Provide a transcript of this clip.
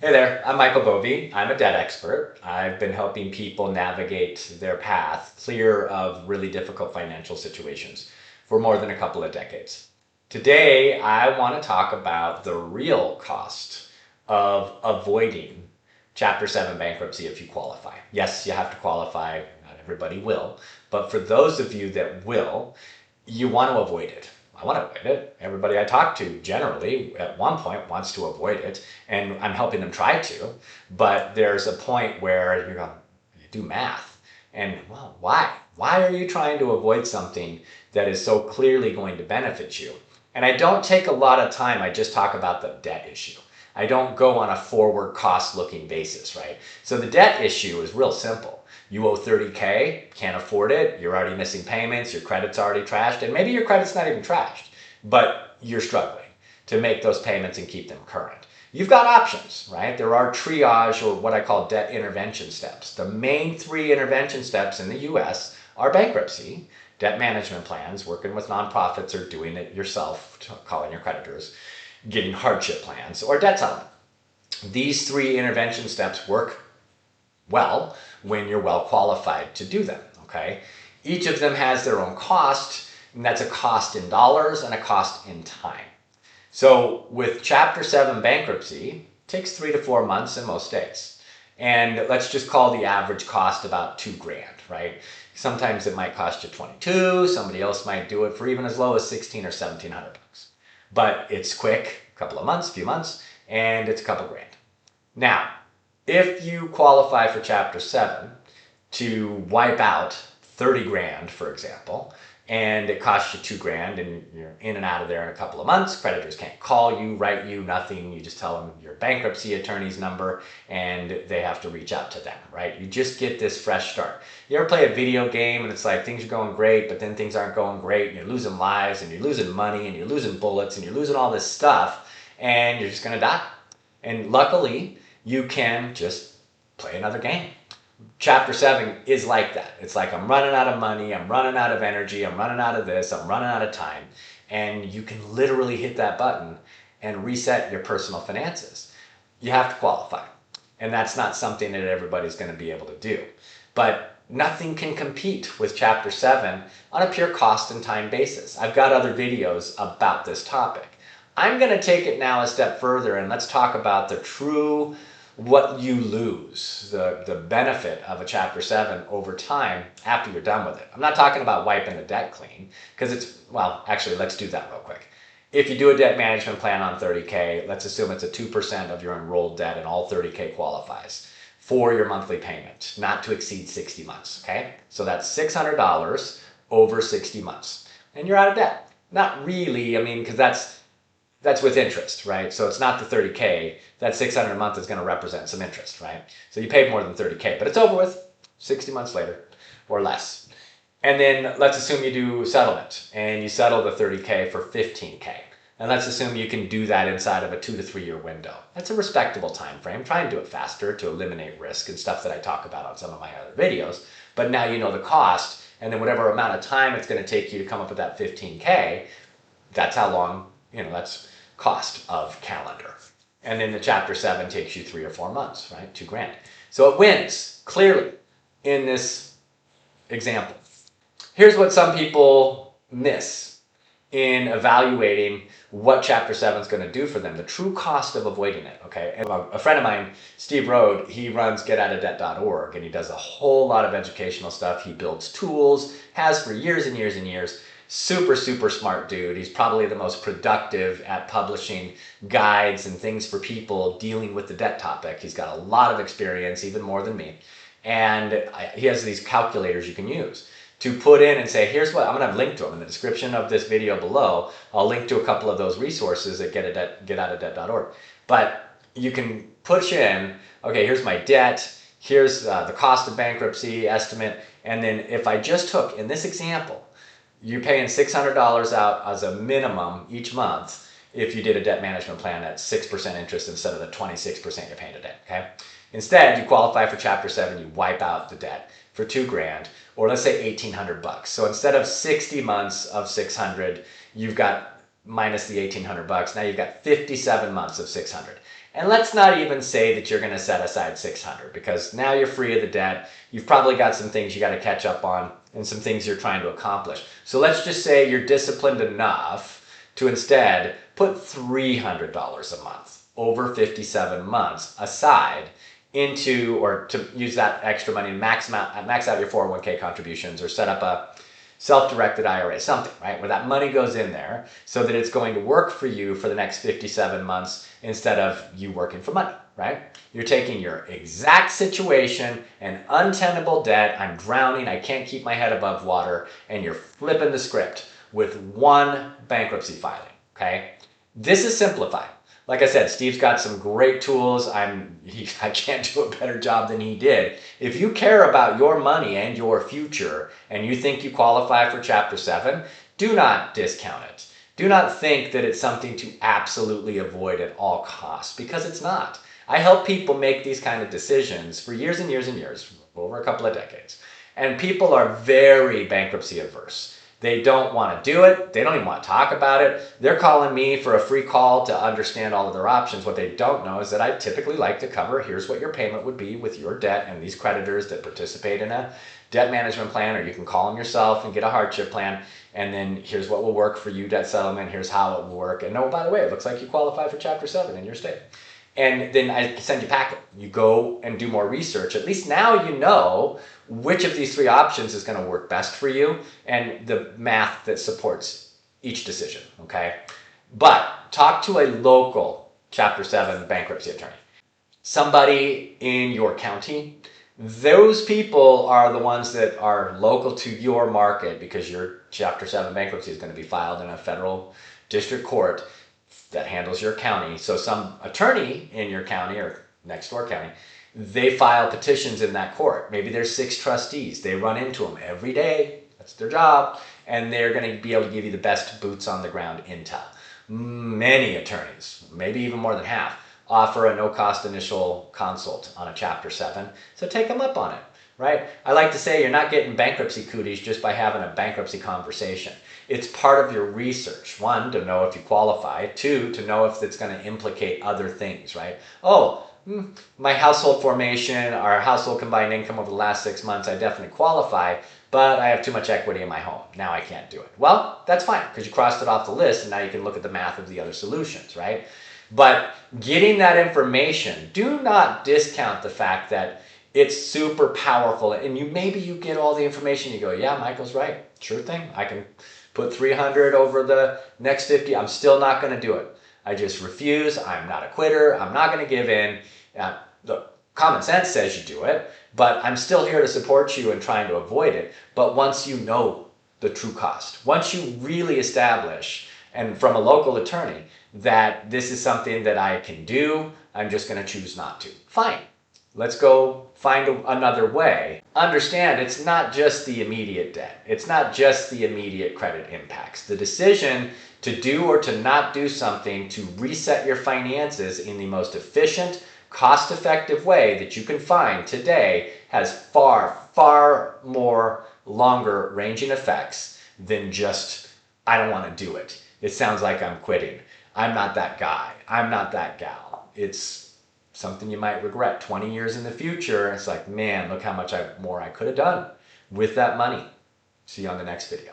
Hey there, I'm Michael Bovee. I'm a debt expert. I've been helping people navigate their path clear of really difficult financial situations for more than a couple of decades. Today, I want to talk about the real cost of avoiding Chapter 7 bankruptcy if you qualify. Yes, you have to qualify, not everybody will, but for those of you that will, you want to avoid it. I want to avoid it. Everybody I talk to generally at one point wants to avoid it, and I'm helping them try to. But there's a point where you do math, and well, why? Why are you trying to avoid something that is so clearly going to benefit you? And I don't take a lot of time. I just talk about the debt issue. I don't go on a forward cost looking basis, right? So the debt issue is real simple. You owe 30K, can't afford it, you're already missing payments, your credit's already trashed, and maybe your credit's not even trashed, but you're struggling to make those payments and keep them current. You've got options, right? There are triage or what I call debt intervention steps. The main three intervention steps in the US are bankruptcy, debt management plans, working with nonprofits or doing it yourself, calling your creditors, getting hardship plans, or debt settlement. These three intervention steps work well when you're well qualified to do them, okay? Each of them has their own cost, and that's a cost in dollars and a cost in time. So with Chapter 7 bankruptcy, it takes 3 to 4 months in most states. And let's just call the average cost about $2,000, right? Sometimes it might cost you 22, somebody else might do it for even as low as 16 or 1700 bucks. But it's quick, a couple of months, few months, and it's a couple grand. Now, if you qualify for Chapter 7 to wipe out 30 grand, for example, and it costs you 2 grand and you're in and out of there in a couple of months, creditors can't call you, write you, nothing. You just tell them your bankruptcy attorney's number and they have to reach out to them, right? You just get this fresh start. You ever play a video game and it's like things are going great, but then things aren't going great and you're losing lives and you're losing money and you're losing bullets and you're losing all this stuff and you're just gonna die. And luckily, you can just play another game. Chapter 7 is like that. It's like I'm running out of money, I'm running out of energy, I'm running out of this, I'm running out of time. And you can literally hit that button and reset your personal finances. You have to qualify. And that's not something that everybody's going to be able to do. But nothing can compete with Chapter 7 on a pure cost and time basis. I've got other videos about this topic. I'm going to take it now a step further and let's talk about the true what you lose, the benefit of a Chapter 7 over time after you're done with it. I'm not talking about wiping the debt clean, because it's, well, actually, let's do that real quick. If you do a debt management plan on 30K, let's assume it's a 2% of your enrolled debt and all 30K qualifies for your monthly payment, not to exceed 60 months, okay? So that's $600 over 60 months, and you're out of debt. Not really, I mean, because that's with interest, right? So it's not the 30K. That 600 a month is going to represent some interest, right? So you paid more than 30K, but it's over with 60 months later or less. And then let's assume you do settlement and you settle the 30K for 15K. And let's assume you can do that inside of a 2 to 3 year window. That's a respectable time frame. Try and do it faster to eliminate risk and stuff that I talk about on some of my other videos. But now you know the cost, and then whatever amount of time it's going to take you to come up with that 15K, that's how long, that's cost of calendar. And then the Chapter 7 takes you 3 or 4 months, right? 2 grand. So it wins clearly in this example. Here's what some people miss in evaluating what Chapter 7 is going to do for them, the true cost of avoiding it, okay? And a friend of mine, Steve Rode, he runs getoutofdebt.org and he does a whole lot of educational stuff. He builds tools, has for years and years and years. Super, super smart dude. He's probably the most productive at publishing guides and things for people dealing with the debt topic. He's got a lot of experience, even more than me. And he has these calculators you can use to put in and say, here's what, I'm going to have a link to them in the description of this video below. I'll link to a couple of those resources at getoutofdebt.org. But you can push in, okay, here's my debt, here's the cost of bankruptcy estimate, and then if I just took, in this example, you're paying $600 out as a minimum each month if you did a debt management plan at 6% interest instead of the 26% you're paying today, okay? Instead, you qualify for Chapter 7, you wipe out the debt for 2 grand, or let's say 1,800 bucks. So instead of 60 months of 600, you've got minus the 1,800 bucks, now you've got 57 months of 600. And let's not even say that you're going to set aside $600, because now you're free of the debt. You've probably got some things you got to catch up on and some things you're trying to accomplish. So let's just say you're disciplined enough to instead put $300 a month over 57 months aside into, or to use that extra money and max out your 401k contributions, or set up a self-directed IRA, something, right? Where that money goes in there so that it's going to work for you for the next 57 months instead of you working for money, right? You're taking your exact situation, an untenable debt, I'm drowning, I can't keep my head above water, and you're flipping the script with one bankruptcy filing, okay? This is simplified. Like I said, Steve's got some great tools. I can't do a better job than he did. If you care about your money and your future, and you think you qualify for Chapter 7, do not discount it. Do not think that it's something to absolutely avoid at all costs, because it's not. I help people make these kind of decisions for years and years and years, over a couple of decades. And people are very bankruptcy averse. They don't want to do it. They don't even want to talk about it. They're calling me for a free call to understand all of their options. What they don't know is that I typically like to cover, here's what your payment would be with your debt and these creditors that participate in a debt management plan, or you can call them yourself and get a hardship plan. And then here's what will work for you, debt settlement. Here's how it will work. And oh, by the way, it looks like you qualify for Chapter 7 in your state. And then I send you a packet. You go and do more research. At least now you know which of these three options is going to work best for you and the math that supports each decision, okay? But talk to a local Chapter 7 bankruptcy attorney. Somebody in your county. Those people are the ones that are local to your market, because your Chapter 7 bankruptcy is going to be filed in a federal district court that handles your county. So some attorney in your county or next door county, they file petitions in that court. Maybe there's 6 trustees. They run into them every day. That's their job. And they're going to be able to give you the best boots on the ground intel. Many attorneys, maybe even more than half, offer a no-cost initial consult on a Chapter 7. So take them up on it, right? I like to say you're not getting bankruptcy cooties just by having a bankruptcy conversation. It's part of your research. 1, to know if you qualify. 2, to know if it's going to implicate other things, right? Oh, my household formation, our household combined income over the last 6 months, I definitely qualify, but I have too much equity in my home. Now I can't do it. Well, that's fine, because you crossed it off the list, and now you can look at the math of the other solutions, right? But getting that information, do not discount the fact that it's super powerful. And maybe you get all the information, you go, yeah, Michael's right. Sure thing. I can put 300 over the next 50. I'm still not going to do it. I just refuse. I'm not a quitter. I'm not going to give in. The common sense says you do it, but I'm still here to support you in trying to avoid it. But once you know the true cost, once you really establish, and from a local attorney, that this is something that I can do, I'm just going to choose not to. Fine. Let's go find another way. Understand, it's not just the immediate debt. It's not just the immediate credit impacts. The decision to do or to not do something to reset your finances in the most efficient, cost-effective way that you can find today has far, far more longer ranging effects than just, I don't want to do it. It sounds like I'm quitting. I'm not that guy. I'm not that gal. It's something you might regret 20 years in the future. It's like, man, look how much more I could have done with that money. See you on the next video.